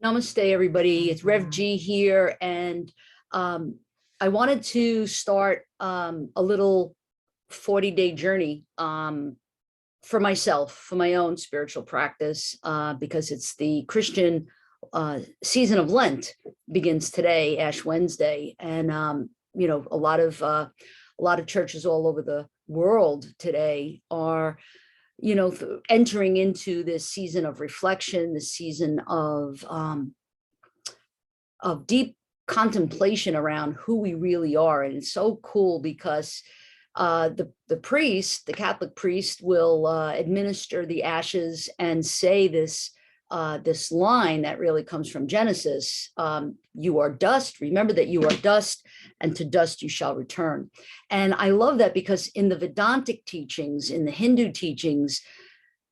Namaste, everybody. It's Rev G here, and I wanted to start a little 40-day journey for myself, for my own spiritual practice, because it's the Christian season of Lent begins today, Ash Wednesday, and a lot of churches all over the world today are entering into this season of reflection, this season of deep contemplation around who we really are. And it's so cool because the priest, the Catholic priest, will administer the ashes and say this line that really comes from Genesis. You are dust. Remember that you are dust, and to dust you shall return. And I love that because in the Vedantic teachings, in the Hindu teachings,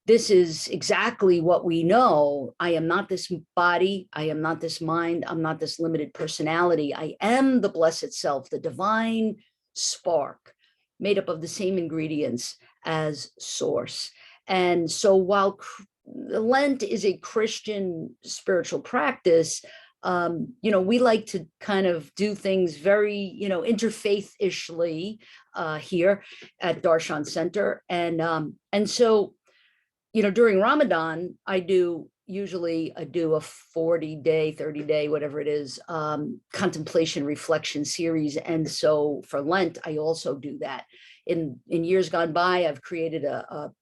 this is exactly what we know. I am not this body. I am not this mind. I'm not this limited personality. I am the blessed self, the divine spark made up of the same ingredients as source. And so while Lent is a Christian spiritual practice, we like to kind of do things very, interfaith-ishly here at Darshan Center. And so, during Ramadan, I do a 40-day, 30-day, whatever it is, contemplation reflection series. And so for Lent, I also do that. In years gone by, I've created a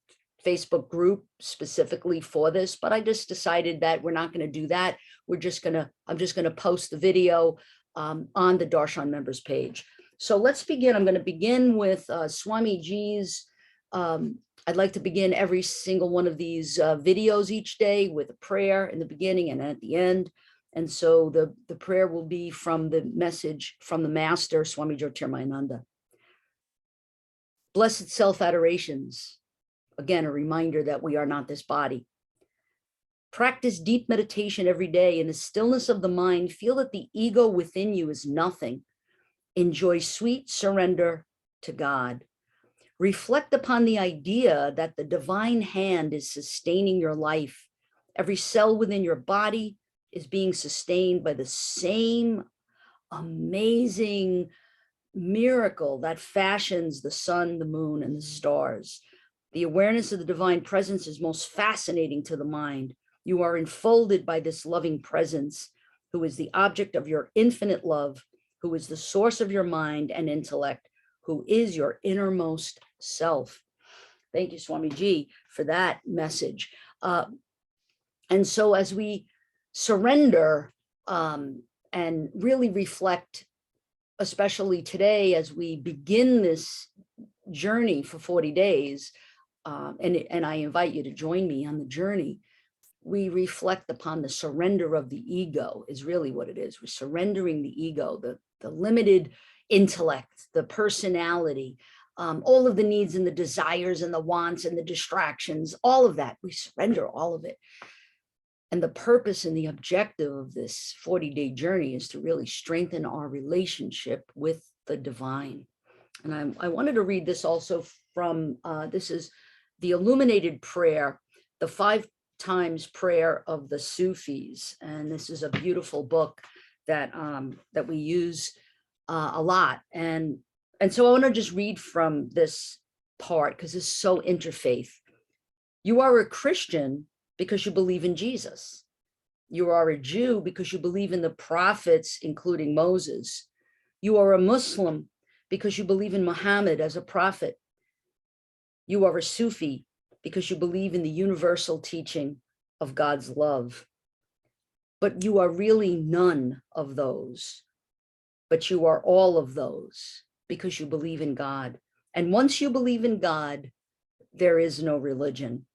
Facebook group specifically for this, but I just decided that we're not going to do that. I'm just going to post the video on the Darshan members page. So let's begin. I'm going to begin with Swami Ji's. I'd like to begin every single one of these videos each day with a prayer in the beginning and at the end. And so the prayer will be from the message from the master, Swami Jyotirmayananda. Blessed self-adorations. Again, a reminder that we are not this body. Practice deep meditation every day. In the stillness of the mind, feel that the ego within you is nothing. Enjoy sweet surrender to God. Reflect upon the idea that the divine hand is sustaining your life. Every cell within your body is being sustained by the same amazing miracle that fashions the sun, the moon, and the stars. The awareness of the divine presence is most fascinating to the mind. You are enfolded by this loving presence, who is the object of your infinite love, who is the source of your mind and intellect, who is your innermost self. Thank you, Swami Ji, for that message. And so as we surrender and really reflect, especially today, as we begin this journey for 40 days, and I invite you to join me on the journey, we reflect upon the surrender of the ego is really what it is. We're surrendering the ego, the limited intellect, the personality, all of the needs and the desires and the wants and the distractions, all of that. We surrender all of it. And the purpose and the objective of this 40-day journey is to really strengthen our relationship with the divine. And I wanted to read this also from, this is the Illuminated prayer, the 5 times prayer of the Sufis. And this is a beautiful book that we use a lot. And so I want to just read from this part because it's so interfaith. You are a Christian because you believe in Jesus. You are a Jew because you believe in the prophets, including Moses. You are a Muslim because you believe in Muhammad as a prophet. You are a Sufi because you believe in the universal teaching of God's love. But you are really none of those. But you are all of those because you believe in God. And once you believe in God, there is no religion.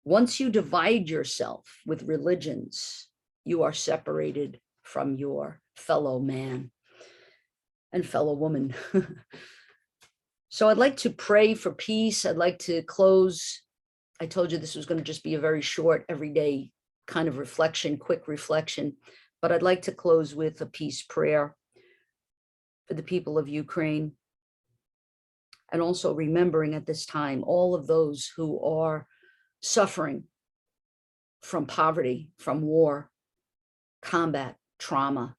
Once you divide yourself with religions, you are separated from your fellow man and fellow woman. So I'd like to pray for peace. I'd like to close. I told you this was going to just be a very short, everyday kind of reflection, quick reflection, but I'd like to close with a peace prayer for the people of Ukraine. And also remembering at this time all of those who are suffering from poverty, from war, combat trauma.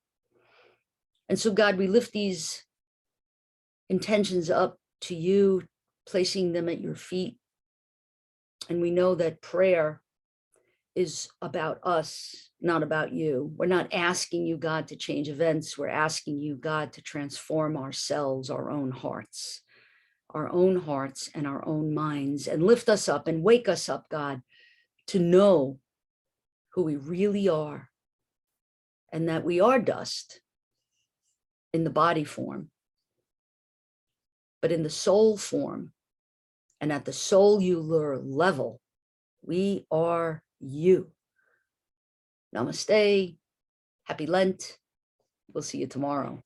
And so, God, we lift these intentions up to you, placing them at your feet. And we know that prayer is about us, not about you. We're not asking you, God, to change events. We're asking you, God, to transform ourselves, our own hearts and our own minds, and lift us up and wake us up, God, to know who we really are, and that we are dust in the body form, but in the soul form, and at the cellular level, we are you. Namaste. Happy Lent. We'll see you tomorrow.